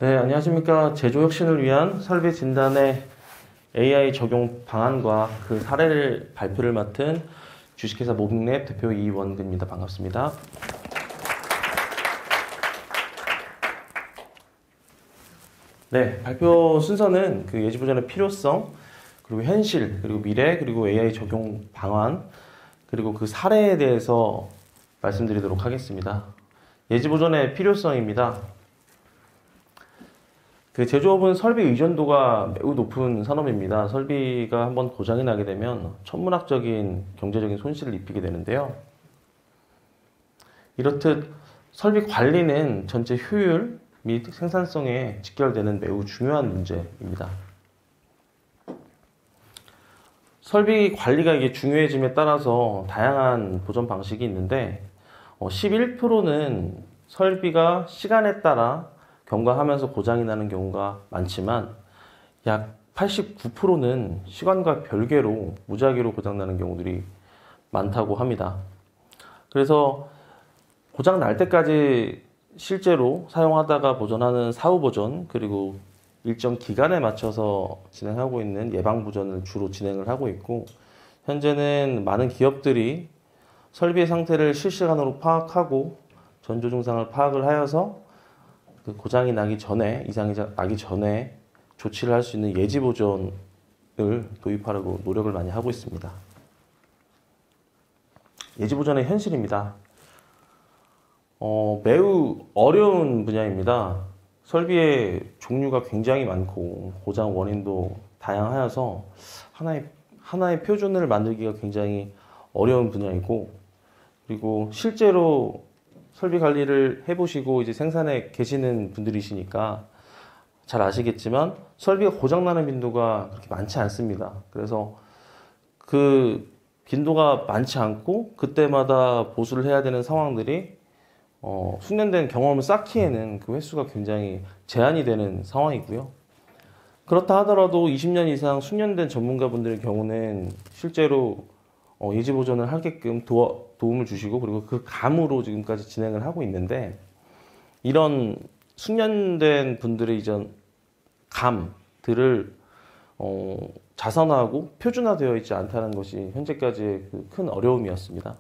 네, 안녕하십니까. 제조 혁신을 위한 설비 진단의 AI 적용 방안과 그 사례를 발표를 맡은 주식회사 모빙랩 대표 이원근입니다. 반갑습니다. 네, 발표 순서는 그 예지보전의 필요성, 그리고 현실, 그리고 미래, 그리고 AI 적용 방안, 그리고 그 사례에 대해서 말씀드리도록 하겠습니다. 예지보전의 필요성입니다. 그 제조업은 설비 의존도가 매우 높은 산업입니다. 설비가 한번 고장이 나게 되면 천문학적인 경제적인 손실을 입히게 되는데요. 이렇듯 설비 관리는 전체 효율 및 생산성에 직결되는 매우 중요한 문제입니다. 설비 관리가 이게 중요해짐에 따라서 다양한 보전 방식이 있는데 11%는 설비가 시간에 따라 경과하면서 고장이 나는 경우가 많지만 약 89%는 시간과 별개로 무작위로 고장나는 경우들이 많다고 합니다. 그래서 고장 날 때까지 실제로 사용하다가 보존하는 사후 보존, 그리고 일정 기간에 맞춰서 진행하고 있는 예방 보존을 주로 진행을 하고 있고, 현재는 많은 기업들이 설비의 상태를 실시간으로 파악하고 전조 증상을 파악을 하여서 그 고장이 나기 전에, 이상이 나기 전에 조치를 할 수 있는 예지 보존을 도입하려고 노력을 많이 하고 있습니다. 예지 보존의 현실입니다. 매우 어려운 분야입니다. 설비의 종류가 굉장히 많고 고장 원인도 다양하여서 하나의 표준을 만들기가 굉장히 어려운 분야이고, 그리고 실제로 설비 관리를 해보시고 이제 생산에 계시는 분들이시니까 잘 아시겠지만 설비가 고장나는 빈도가 그렇게 많지 않습니다. 그래서 그 빈도가 많지 않고 그때마다 보수를 해야 되는 상황들이 숙련된 경험을 쌓기에는 그 횟수가 굉장히 제한이 되는 상황이고요. 그렇다 하더라도 20년 이상 숙련된 전문가분들의 경우는 실제로 예지 보존을 하게끔 도움을 주시고, 그리고 그 감으로 지금까지 진행을 하고 있는데, 이런 숙련된 분들의 이전 감들을 자선화하고 표준화되어 있지 않다는 것이 현재까지의 그 큰 어려움이었습니다.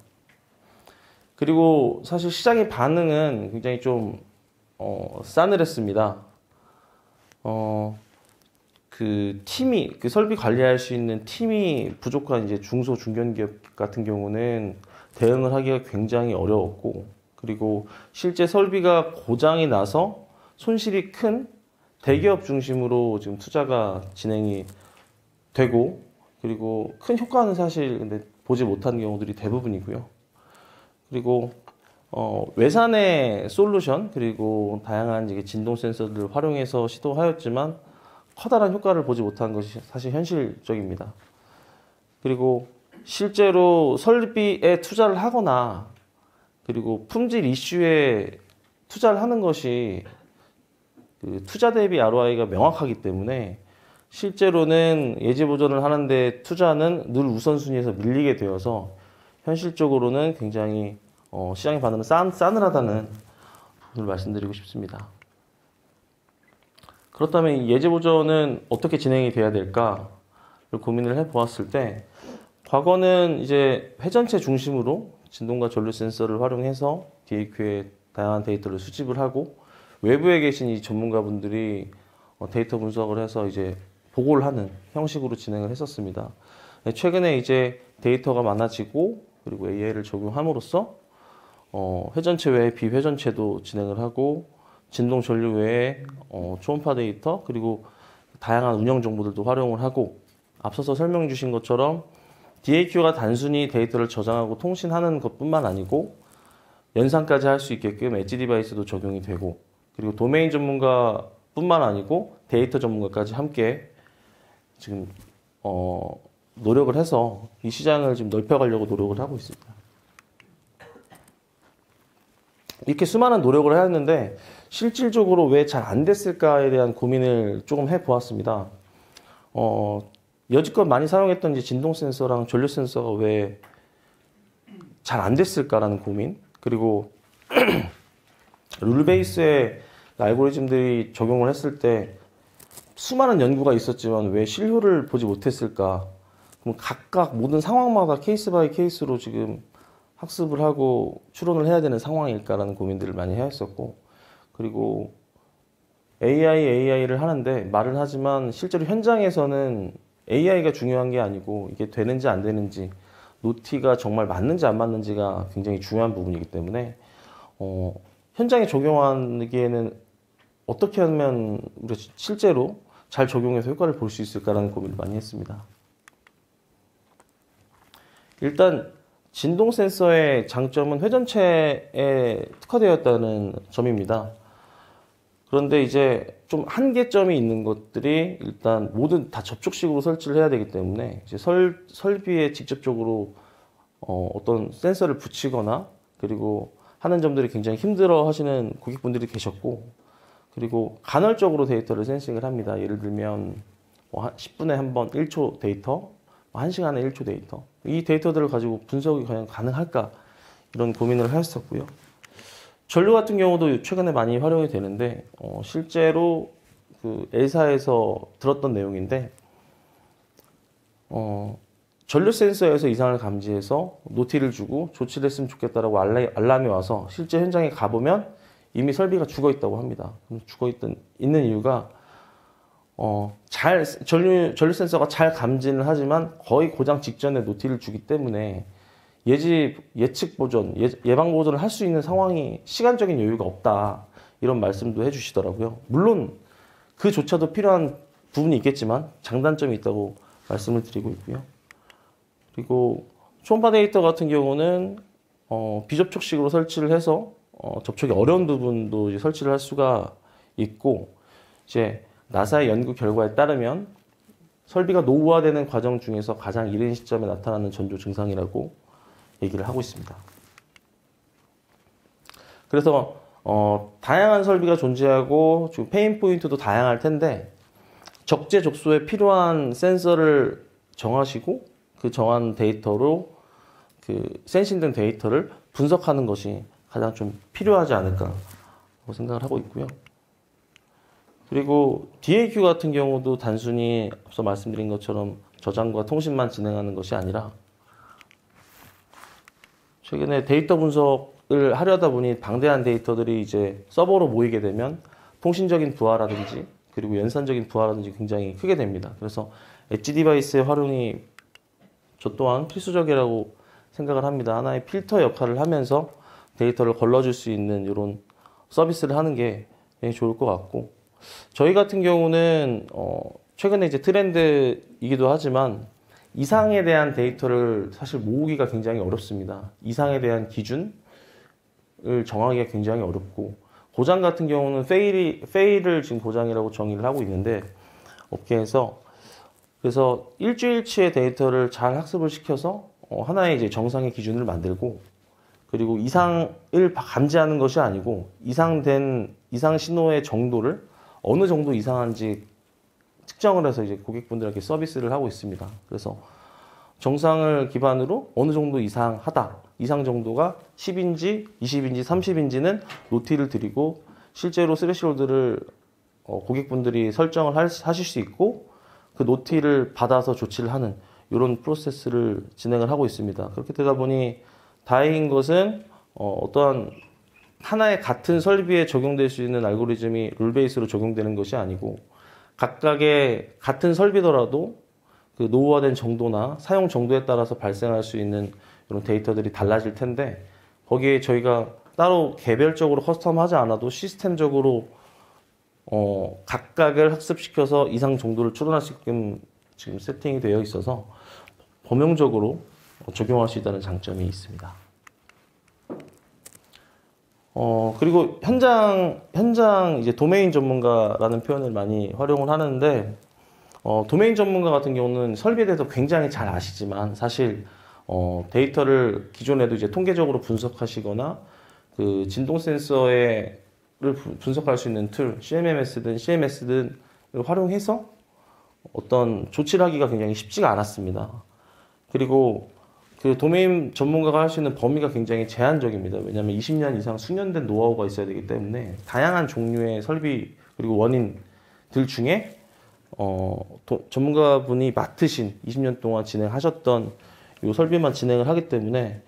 그리고 사실 시장의 반응은 굉장히 좀 싸늘했습니다. 그 설비 관리할 수 있는 팀이 부족한 이제 중소 중견기업 같은 경우는 대응을 하기가 굉장히 어려웠고, 그리고 실제 설비가 고장이 나서 손실이 큰 대기업 중심으로 지금 투자가 진행이 되고, 그리고 큰 효과는 사실 근데 보지 못한 경우들이 대부분이고요. 그리고 외산의 솔루션, 그리고 다양한 이제 진동 센서들을 활용해서 시도하였지만 커다란 효과를 보지 못한 것이 사실 현실적입니다. 그리고 실제로 설비에 투자를 하거나 그리고 품질 이슈에 투자를 하는 것이 그 투자 대비 ROI가 명확하기 때문에 실제로는 예지 보존을 하는데 투자는 늘 우선순위에서 밀리게 되어서 현실적으로는 굉장히 시장의 반응은 싸늘하다는 부분을 말씀드리고 싶습니다. 그렇다면 예지 보존은 어떻게 진행이 돼야 될까를 고민을 해보았을 때, 과거는 이제 회전체 중심으로 진동과 전류 센서를 활용해서 DAQ의 다양한 데이터를 수집을 하고 외부에 계신 이 전문가분들이 데이터 분석을 해서 이제 보고를 하는 형식으로 진행을 했었습니다. 최근에 이제 데이터가 많아지고 그리고 AI를 적용함으로써 회전체 외에 비회전체도 진행을 하고 진동 전류 외에 초음파 데이터, 그리고 다양한 운영 정보들도 활용을 하고, 앞서서 설명 주신 것처럼 DAQ가 단순히 데이터를 저장하고 통신하는 것뿐만 아니고 연산까지 할 수 있게끔 엣지 디바이스도 적용이 되고, 그리고 도메인 전문가뿐만 아니고 데이터 전문가까지 함께 지금 노력을 해서 이 시장을 지금 넓혀가려고 노력을 하고 있습니다. 이렇게 수많은 노력을 하였는데 실질적으로 왜 잘 안 됐을까에 대한 고민을 조금 해보았습니다. 여지껏 많이 사용했던 이제 진동 센서랑 전류 센서가 왜 잘 안 됐을까라는 고민, 그리고 룰 베이스의 알고리즘들이 적용을 했을 때 수많은 연구가 있었지만 왜 실효를 보지 못했을까? 그럼 각각 모든 상황마다 케이스 바이 케이스로 지금 학습을 하고 추론을 해야 되는 상황일까라는 고민들을 많이 해왔었고, 그리고 AI를 하는데 말은 하지만 실제로 현장에서는 AI가 중요한 게 아니고 이게 되는지 안 되는지, 노티가 정말 맞는지 안 맞는지가 굉장히 중요한 부분이기 때문에 현장에 적용하기에는 어떻게 하면 우리가 실제로 잘 적용해서 효과를 볼 수 있을까라는 고민을 많이 했습니다. 일단 진동 센서의 장점은 회전체에 특화되어 있다는 점입니다. 그런데 이제 좀 한계점이 있는 것들이 일단 모든 다 접촉식으로 설치를 해야 되기 때문에 이제 설비에 직접적으로 어떤 센서를 붙이거나 그리고 하는 점들이 굉장히 힘들어 하시는 고객분들이 계셨고, 그리고 간헐적으로 데이터를 센싱을 합니다. 예를 들면 뭐 10분에 한 번 1초 데이터, 1시간에 1초 데이터, 이 데이터들을 가지고 분석이 과연 가능할까, 이런 고민을 하였었고요. 전류 같은 경우도 최근에 많이 활용이 되는데 실제로 그 L사에서 들었던 내용인데 전류 센서에서 이상을 감지해서 노티를 주고 조치를 했으면 좋겠다라고 알람이 와서 실제 현장에 가보면 이미 설비가 죽어 있다고 합니다. 있는 이유가 전류 센서가 잘 감지는 하지만 거의 고장 직전에 노티를 주기 때문에 예측 보전, 예방 보전을 할 수 있는 상황이, 시간적인 여유가 없다, 이런 말씀도 해주시더라고요. 물론 그조차도 필요한 부분이 있겠지만 장단점이 있다고 말씀을 드리고 있고요. 그리고 초음파 데이터 같은 경우는 비접촉식으로 설치를 해서 접촉이 어려운 부분도 이제 설치를 할 수가 있고, 이제 나사의 연구 결과에 따르면 설비가 노후화되는 과정 중에서 가장 이른 시점에 나타나는 전조 증상이라고 얘기를 하고 있습니다. 그래서 다양한 설비가 존재하고 지금 페인 포인트도 다양할 텐데 적재적소에 필요한 센서를 정하시고 그 정한 데이터로 그 센싱된 데이터를 분석하는 것이 가장 좀 필요하지 않을까 생각을 하고 있고요. 그리고 DAQ 같은 경우도 단순히 앞서 말씀드린 것처럼 저장과 통신만 진행하는 것이 아니라 최근에 데이터 분석을 하려다 보니 방대한 데이터들이 이제 서버로 모이게 되면 통신적인 부하라든지 그리고 연산적인 부하라든지 굉장히 크게 됩니다. 그래서 엣지 디바이스의 활용이 저 또한 필수적이라고 생각을 합니다. 하나의 필터 역할을 하면서 데이터를 걸러줄 수 있는 이런 서비스를 하는 게 굉장히 좋을 것 같고, 저희 같은 경우는 최근에 이제 트렌드이기도 하지만 이상에 대한 데이터를 사실 모으기가 굉장히 어렵습니다. 이상에 대한 기준을 정하기가 굉장히 어렵고, 고장 같은 경우는 페일을 지금 고장이라고 정의를 하고 있는데 업계에서, 그래서 일주일치의 데이터를 잘 학습을 시켜서 하나의 이제 정상의 기준을 만들고, 그리고 이상을 감지하는 것이 아니고 이상 신호의 정도를 어느 정도 이상한지 측정을 해서 이제 고객분들에게 서비스를 하고 있습니다. 그래서 정상을 기반으로 어느 정도 이상하다, 이상 정도가 10인지, 20인지, 30인지는 노티를 드리고 실제로 스레시홀드를 고객분들이 설정을 하실 수 있고 그 노티를 받아서 조치를 하는 이런 프로세스를 진행을 하고 있습니다. 그렇게 되다 보니 다행인 것은 어떠한 하나의 같은 설비에 적용될 수 있는 알고리즘이 룰베이스로 적용되는 것이 아니고 각각의 같은 설비더라도 그 노후화된 정도나 사용 정도에 따라서 발생할 수 있는 이런 데이터들이 달라질 텐데, 거기에 저희가 따로 개별적으로 커스텀하지 않아도 시스템적으로 각각을 학습시켜서 이상 정도를 추론할 수 있게끔 지금 세팅이 되어 있어서 범용적으로 적용할 수 있다는 장점이 있습니다. 그리고 현장 이제 도메인 전문가라는 표현을 많이 활용을 하는데, 도메인 전문가 같은 경우는 설비에 대해서 굉장히 잘 아시지만 사실 데이터를 기존에도 이제 통계적으로 분석하시거나 그 진동 센서를 분석할 수 있는 툴, CMMS든 CMS든 활용해서 어떤 조치를 하기가 굉장히 쉽지가 않았습니다. 그리고 그 도메인 전문가가 할 수 있는 범위가 굉장히 제한적입니다. 왜냐하면 20년 이상 숙련된 노하우가 있어야 되기 때문에 다양한 종류의 설비 그리고 원인들 중에 전문가분이 맡으신 20년 동안 진행하셨던 이 설비만 진행을 하기 때문에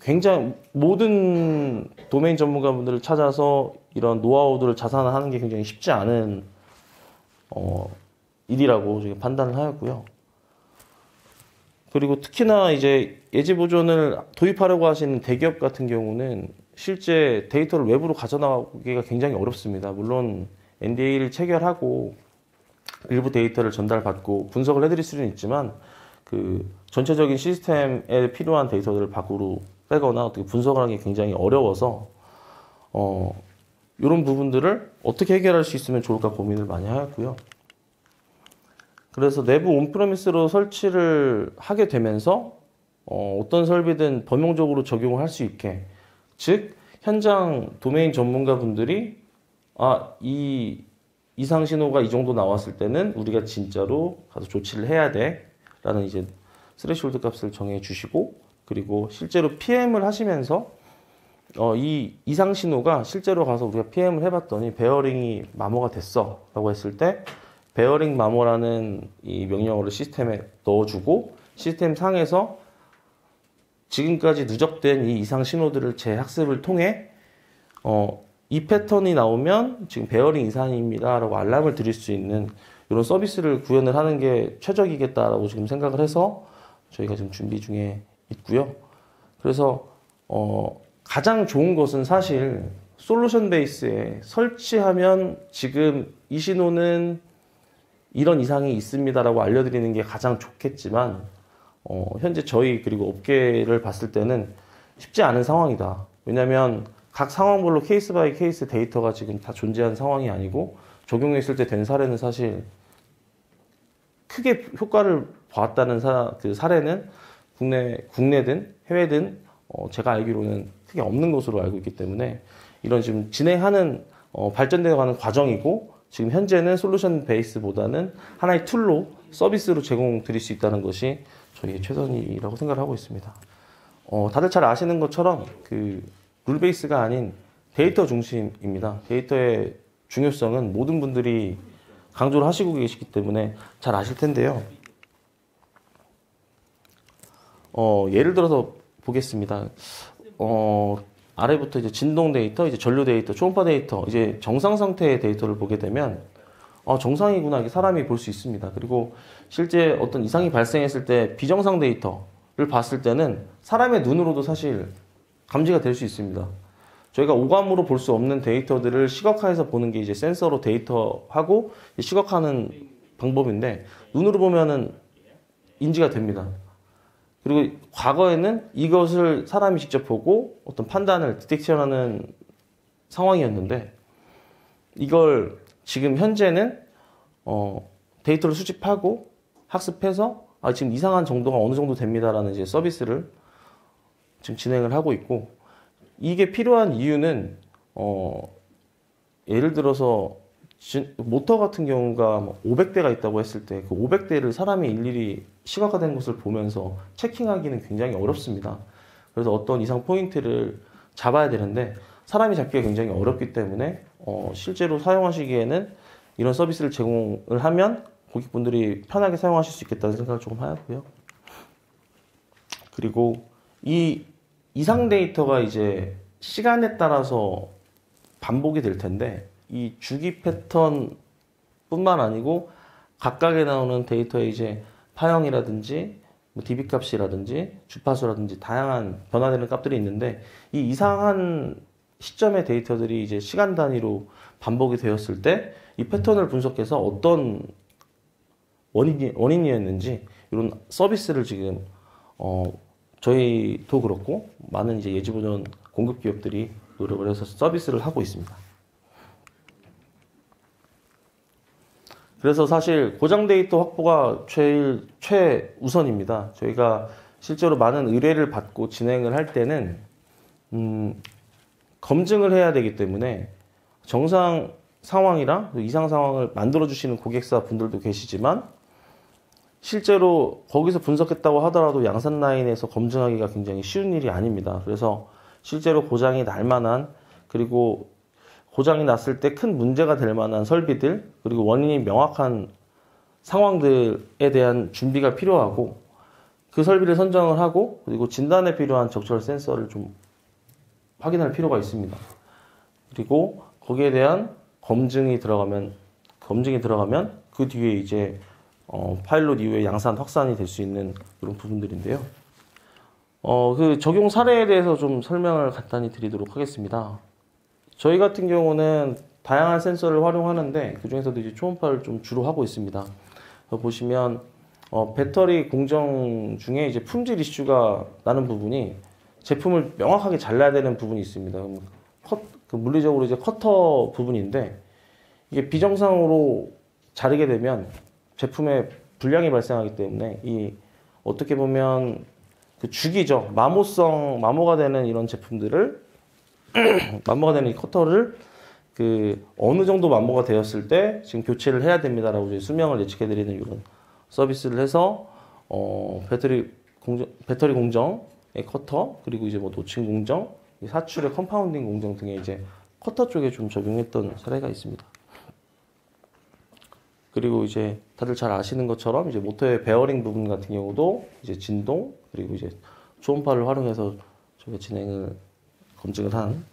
굉장히 모든 도메인 전문가분들을 찾아서 이런 노하우들을 자산화하는 게 굉장히 쉽지 않은 일이라고 저희가 판단을 하였고요. 그리고 특히나 이제 예지 보존을 도입하려고 하시는 대기업 같은 경우는 실제 데이터를 외부로 가져나가기가 굉장히 어렵습니다. 물론 NDA를 체결하고 일부 데이터를 전달받고 분석을 해드릴 수는 있지만 그 전체적인 시스템에 필요한 데이터들을 밖으로 빼거나 어떻게 분석을 하기 굉장히 어려워서 이런 부분들을 어떻게 해결할 수 있으면 좋을까 고민을 많이 하였고요. 그래서 내부 온프레미스로 설치를 하게 되면서 어떤 설비든 범용적으로 적용을 할 수 있게, 즉 현장 도메인 전문가분들이 이 이상 신호가 이 정도 나왔을 때는 우리가 진짜로 가서 조치를 해야 돼 라는 이제 스레시홀드 값을 정해 주시고, 그리고 실제로 PM을 하시면서 이 이상 신호가 실제로 가서 우리가 PM을 해봤더니 베어링이 마모가 됐어 라고 했을 때 베어링 마모라는 이 명령어를 시스템에 넣어주고, 시스템 상에서 지금까지 누적된 이 이상 신호들을 재학습을 통해 이 패턴이 나오면 지금 베어링 이상입니다 라고 알람을 드릴 수 있는 이런 서비스를 구현을 하는 게 최적이겠다라고 지금 생각을 해서 저희가 지금 준비 중에 있고요. 그래서 가장 좋은 것은 사실 솔루션 베이스에 설치하면 지금 이 신호는 이런 이상이 있습니다라고 알려드리는 게 가장 좋겠지만 현재 저희 그리고 업계를 봤을 때는 쉽지 않은 상황이다. 왜냐하면 각 상황별로 케이스 바이 케이스 데이터가 지금 다 존재하는 상황이 아니고 적용했을 때 된 사례는 사실 크게 효과를 보았다는 그 사례는 국내든 해외든 제가 알기로는 크게 없는 것으로 알고 있기 때문에 이런 지금 진행하는 발전되어 가는 과정이고, 지금 현재는 솔루션 베이스보다는 하나의 툴로 서비스로 제공드릴 수 있다는 것이 저희의 최선이라고 생각을 하고 있습니다. 다들 잘 아시는 것처럼 그 룰 베이스가 아닌 데이터 중심입니다. 데이터의 중요성은 모든 분들이 강조를 하시고 계시기 때문에 잘 아실 텐데요. 예를 들어서 보겠습니다. 아래부터 이제 진동 데이터, 이제 전류 데이터, 초음파 데이터, 이제 정상 상태의 데이터를 보게 되면 정상이구나, 이게 사람이 볼 수 있습니다. 그리고 실제 어떤 이상이 발생했을 때 비정상 데이터를 봤을 때는 사람의 눈으로도 사실 감지가 될 수 있습니다. 저희가 오감으로 볼 수 없는 데이터들을 시각화해서 보는 게 이제 센서로 데이터하고 시각화하는 방법인데, 눈으로 보면은 인지가 됩니다. 그리고 과거에는 이것을 사람이 직접 보고 어떤 판단을 디텍션하는 상황이었는데, 이걸 지금 현재는 데이터를 수집하고 학습해서 지금 이상한 정도가 어느 정도 됩니다라는 이제 서비스를 지금 진행을 하고 있고, 이게 필요한 이유는 예를 들어서 모터 같은 경우가 500대가 있다고 했을 때 그 500대를 사람이 일일이 시각화된 것을 보면서 체킹하기는 굉장히 어렵습니다. 그래서 어떤 이상 포인트를 잡아야 되는데 사람이 잡기가 굉장히 어렵기 때문에 실제로 사용하시기에는 이런 서비스를 제공을 하면 고객분들이 편하게 사용하실 수 있겠다는 생각을 조금 하였고요. 그리고 이 이상 데이터가 이제 시간에 따라서 반복이 될 텐데, 이 주기 패턴 뿐만 아니고 각각에 나오는 데이터의 이제 파형이라든지 DB 값이라든지 주파수라든지 다양한 변화되는 값들이 있는데, 이 이상한 시점의 데이터들이 이제 시간 단위로 반복이 되었을 때 이 패턴을 분석해서 어떤 원인이었는지 이런 서비스를 지금 저희도 그렇고 많은 이제 예지보존 공급 기업들이 노력을 해서 서비스를 하고 있습니다. 그래서 사실 고장 데이터 확보가 최우선입니다. 저희가 실제로 많은 의뢰를 받고 진행을 할 때는 검증을 해야 되기 때문에 정상 상황이랑 이상 상황을 만들어 주시는 고객사 분들도 계시지만, 실제로 거기서 분석했다고 하더라도 양산 라인에서 검증하기가 굉장히 쉬운 일이 아닙니다. 그래서 실제로 고장이 날 만한, 그리고 고장이 났을 때 큰 문제가 될 만한 설비들, 그리고 원인이 명확한 상황들에 대한 준비가 필요하고, 그 설비를 선정을 하고, 그리고 진단에 필요한 적절 센서를 좀 확인할 필요가 있습니다. 그리고 거기에 대한 검증이 들어가면 그 뒤에 이제 파일럿 이후에 양산 확산이 될 수 있는 그런 부분들인데요. 그 적용 사례에 대해서 좀 설명을 간단히 드리도록 하겠습니다. 저희 같은 경우는 다양한 센서를 활용하는데 그 중에서도 이제 초음파를 좀 주로 하고 있습니다. 보시면 배터리 공정 중에 이제 품질 이슈가 나는 부분이 제품을 명확하게 잘라야 되는 부분이 있습니다. 그 물리적으로 이제 커터 부분인데 이게 비정상으로 자르게 되면 제품에 불량이 발생하기 때문에 어떻게 보면 그 주기죠. 마모가 되는 이런 제품들을 마모가 되는 이 커터를 그 어느 정도 마모가 되었을 때 지금 교체를 해야 됩니다라고 이제 수명을 예측해 드리는 이런 서비스를 해서 배터리 공정의 커터, 그리고 이제 뭐 노칭 공정, 사출의 컴파운딩 공정 등의 이제 커터 쪽에 좀 적용했던 사례가 있습니다. 그리고 이제 다들 잘 아시는 것처럼 이제 모터의 베어링 부분 같은 경우도 이제 진동, 그리고 이제 초음파를 활용해서 저희가 검증을 한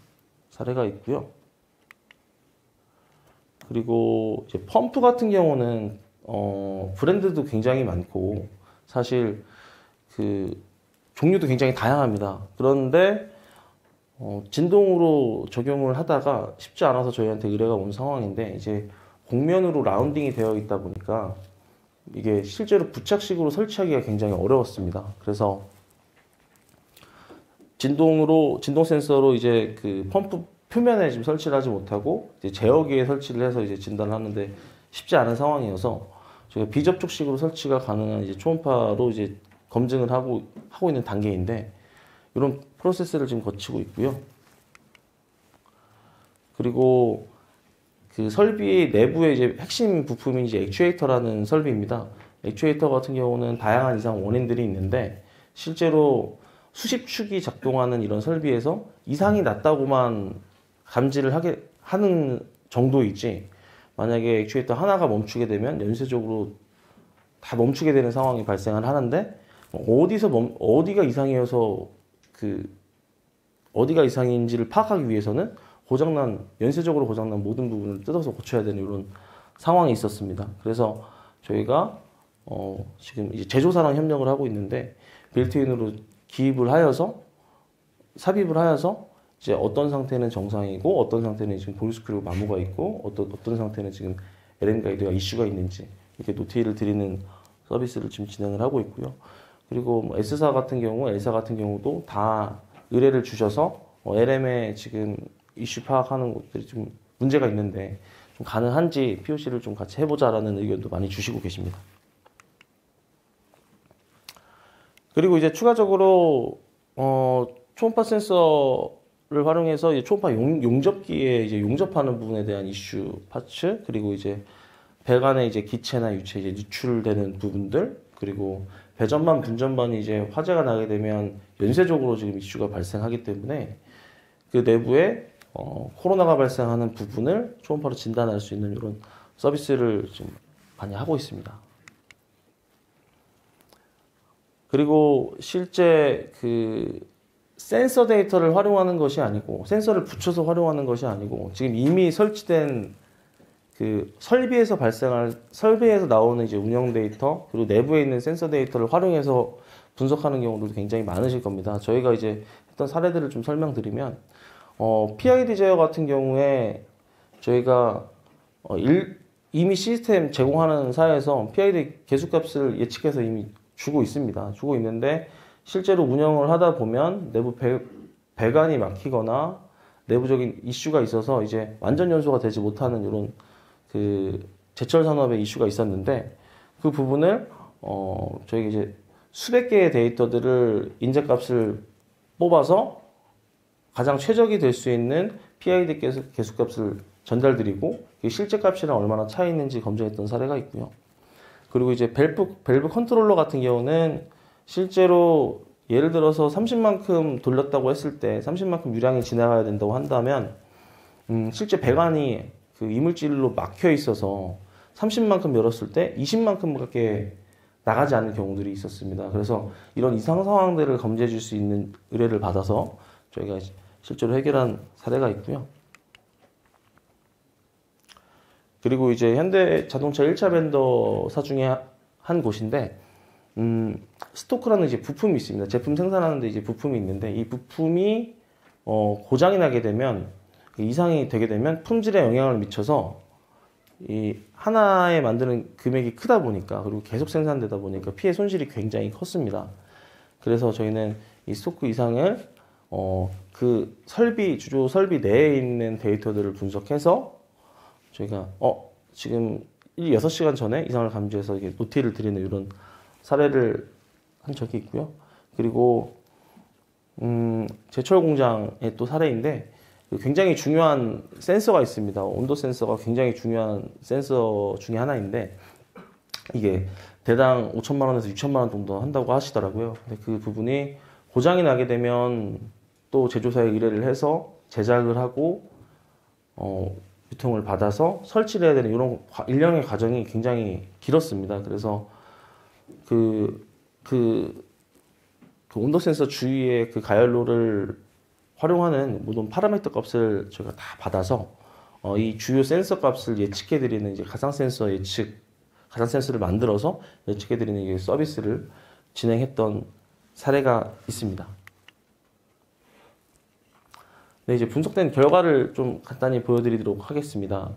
사례가 있고요. 그리고 이제 펌프 같은 경우는 브랜드도 굉장히 많고 사실 그 종류도 굉장히 다양합니다. 그런데 진동으로 적용을 하다가 쉽지 않아서 저희한테 의뢰가 온 상황인데, 이제 곡면으로 라운딩이 되어 있다 보니까 이게 실제로 부착식으로 설치하기가 굉장히 어려웠습니다. 그래서 진동 센서로 이제 그 펌프 표면에 지금 설치를 하지 못하고 이제 제어기에 설치를 해서 이제 진단을 하는데 쉽지 않은 상황이어서 저희가 비접촉식으로 설치가 가능한 이제 초음파로 이제 검증을 하고 있는 단계인데, 이런 프로세스를 지금 거치고 있고요. 그리고 그 설비 내부의 이제 핵심 부품이 이제 액추에이터라는 설비입니다. 액추에이터 같은 경우는 다양한 이상 원인들이 있는데 실제로 수십 축이 작동하는 이런 설비에서 이상이 났다고만 감지를 하는 정도이지, 만약에 액추에이터 하나가 멈추게 되면 연쇄적으로 다 멈추게 되는 상황이 발생을 하는데, 어디가 이상이어서 어디가 이상인지를 파악하기 위해서는 연쇄적으로 고장난 모든 부분을 뜯어서 고쳐야 되는 이런 상황이 있었습니다. 그래서 저희가 지금 이제 제조사랑 협력을 하고 있는데 빌트인으로 삽입을 하여서 이제 어떤 상태는 정상이고 어떤 상태는 지금 보유스크류 마모가 있고 어떤 상태는 지금 LM 가이드가 이슈가 있는지 이렇게 노티를 드리는 서비스를 지금 진행을 하고 있고요. 그리고 뭐 S사 같은 경우, L사 같은 경우도 다 의뢰를 주셔서 LM에 지금 이슈 파악하는 것들이 좀 문제가 있는데 좀 가능한지 POC를 좀 같이 해보자라는 의견도 많이 주시고 계십니다. 그리고 이제 추가적으로 초음파 센서를 활용해서 이제 초음파 용접기에 이제 용접하는 부분에 대한 이슈 파츠, 그리고 이제 배관의 이제 기체나 유체 이제 누출되는 부분들, 그리고 배전반 분전반이 이제 화재가 나게 되면 연쇄적으로 지금 이슈가 발생하기 때문에 그 내부에 코로나가 발생하는 부분을 초음파로 진단할 수 있는 이런 서비스를 지금 많이 하고 있습니다. 그리고 실제 그 센서 데이터를 활용하는 것이 아니고, 센서를 붙여서 활용하는 것이 아니고, 지금 이미 설치된 그 설비에서 나오는 이제 운영 데이터, 그리고 내부에 있는 센서 데이터를 활용해서 분석하는 경우도 굉장히 많으실 겁니다. 저희가 이제 했던 사례들을 좀 설명드리면, PID 제어 같은 경우에 저희가 이미 시스템 제공하는 사에서 PID 개수값을 예측해서 이미 주고 있습니다. 주고 있는데 실제로 운영을 하다 보면 내부 배관이 막히거나 내부적인 이슈가 있어서 이제 완전 연소가 되지 못하는 이런 그 제철 산업의 이슈가 있었는데, 그 부분을 저희가 이제 수백 개의 데이터들을 인제값을 뽑아서 가장 최적이 될 수 있는 PID 개수값을 전달드리고 실제 값이랑 얼마나 차이 있는지 검증했던 사례가 있고요. 그리고 이제 밸브 컨트롤러 같은 경우는 실제로 예를 들어서 30만큼 돌렸다고 했을 때 30만큼 유량이 지나가야 된다고 한다면 실제 배관이 그 이물질로 막혀 있어서 30만큼 열었을 때 20만큼밖에 나가지 않는 경우들이 있었습니다. 그래서 이런 이상 상황들을 검지해 줄 수 있는 의뢰를 받아서 저희가 실제로 해결한 사례가 있고요. 그리고 이제 현대자동차 1차 벤더사 중에 한 곳인데 스토크라는 이제 부품이 있습니다. 제품 생산하는데 이제 부품이 있는데 이 부품이 고장이 나게 되면 이상이 되게 되면 품질에 영향을 미쳐서 이 하나에 만드는 금액이 크다 보니까 그리고 계속 생산되다 보니까 피해 손실이 굉장히 컸습니다. 그래서 저희는 이 스토크 이상을 그 주조 설비 내에 있는 데이터들을 분석해서 저희가 지금 6시간 전에 이상을 감지해서 이게 노티를 드리는 이런 사례를 한 적이 있고요. 그리고 제철 공장의 또 사례인데 굉장히 중요한 센서가 있습니다. 온도 센서가 굉장히 중요한 센서 중에 하나인데 이게 대당 5천만 원에서 6천만 원 정도 한다고 하시더라고요. 근데 그 부분이 고장이 나게 되면 또 제조사에 의뢰를 해서 제작을 하고 유통을 받아서 설치를 해야 되는 이런 일련의 과정이 굉장히 길었습니다. 그래서 그 온도 센서 주위에 그 가열로를 활용하는 모든 파라미터 값을 저희가 다 받아서 이 주요 센서 값을 예측해드리는 이제 가상 센서를 만들어서 예측해드리는 이 서비스를 진행했던 사례가 있습니다. 네, 이제 분석된 결과를 좀 간단히 보여드리도록 하겠습니다.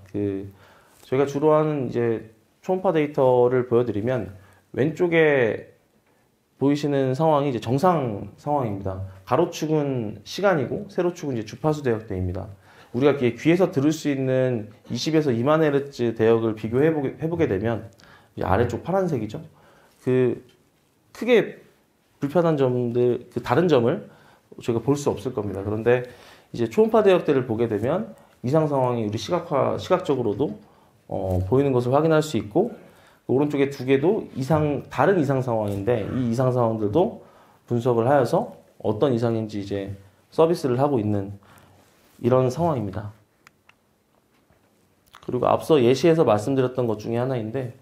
저희가 주로 하는 이제 초음파 데이터를 보여드리면 왼쪽에 보이시는 상황이 이제 정상 상황입니다. 가로축은 시간이고 세로축은 이제 주파수 대역대입니다. 우리가 귀에서 들을 수 있는 20에서 2만 헤르츠 대역을 비교해보게 되면 이제 아래쪽 파란색이죠. 그 크게 불편한 점들, 그 다른 점을 저희가 볼 수 없을 겁니다. 그런데 이제 초음파 대역대를 보게 되면 이상 상황이 우리 시각적으로도 보이는 것을 확인할 수 있고 오른쪽에 두 개도 다른 이상 상황인데 이 이상 상황들도 분석을 하여서 어떤 이상인지 이제 서비스를 하고 있는 이런 상황입니다. 그리고 앞서 예시에서 말씀드렸던 것 중에 하나인데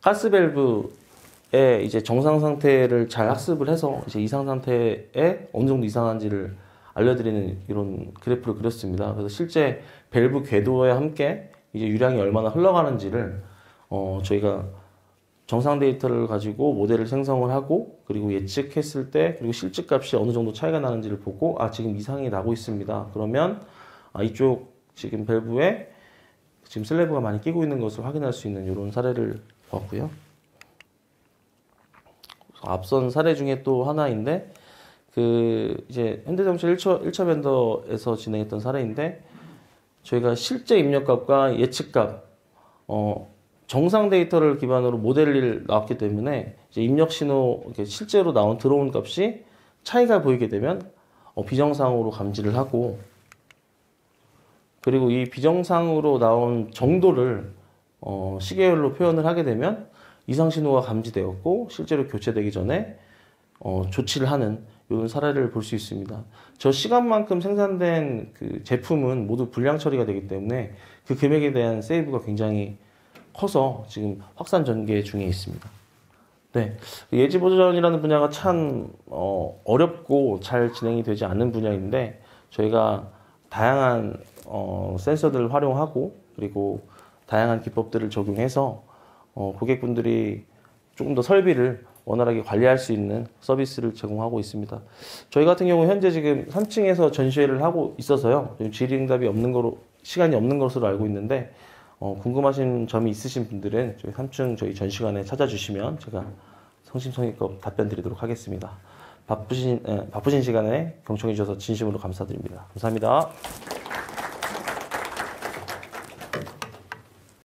가스 밸브의 이제 정상 상태를 잘 학습을 해서 이제 이상 상태에 어느 정도 이상한지를 알려드리는 이런 그래프를 그렸습니다. 그래서 실제 밸브 궤도와 함께 이제 유량이 얼마나 흘러가는지를 저희가 정상 데이터를 가지고 모델을 생성을 하고 그리고 예측했을 때 그리고 실제 값이 어느 정도 차이가 나는지를 보고 지금 이상이 나고 있습니다. 그러면 이쪽 지금 밸브에 지금 슬래브가 많이 끼고 있는 것을 확인할 수 있는 이런 사례를 보았고요. 앞선 사례 중에 또 하나인데 이제 현대자동차 1차 벤더에서 진행했던 사례인데 저희가 실제 입력값과 예측값 정상 데이터를 기반으로 모델을 나왔기 때문에 이제 입력 신호 실제로 들어온 값이 차이가 보이게 되면 비정상으로 감지를 하고 그리고 이 비정상으로 나온 정도를 시계열로 표현을 하게 되면 이상 신호가 감지되었고 실제로 교체되기 전에 조치를 하는 이런 사례를 볼 수 있습니다. 저 시간만큼 생산된 그 제품은 모두 불량 처리가 되기 때문에 그 금액에 대한 세이브가 굉장히 커서 지금 확산 전개 중에 있습니다. 네, 예지 보전이라는 분야가 참 어렵고 잘 진행이 되지 않는 분야인데 저희가 다양한 센서들을 활용하고 그리고 다양한 기법들을 적용해서 고객분들이 조금 더 설비를 원활하게 관리할 수 있는 서비스를 제공하고 있습니다. 저희 같은 경우 현재 지금 3층에서 전시회를 하고 있어서요. 질의응답이 시간이 없는 것으로 알고 있는데 궁금하신 점이 있으신 분들은 저희 3층 저희 전시관에 찾아주시면 제가 성심성의껏 답변 드리도록 하겠습니다. 바쁘신 시간에 경청해 주셔서 진심으로 감사드립니다. 감사합니다.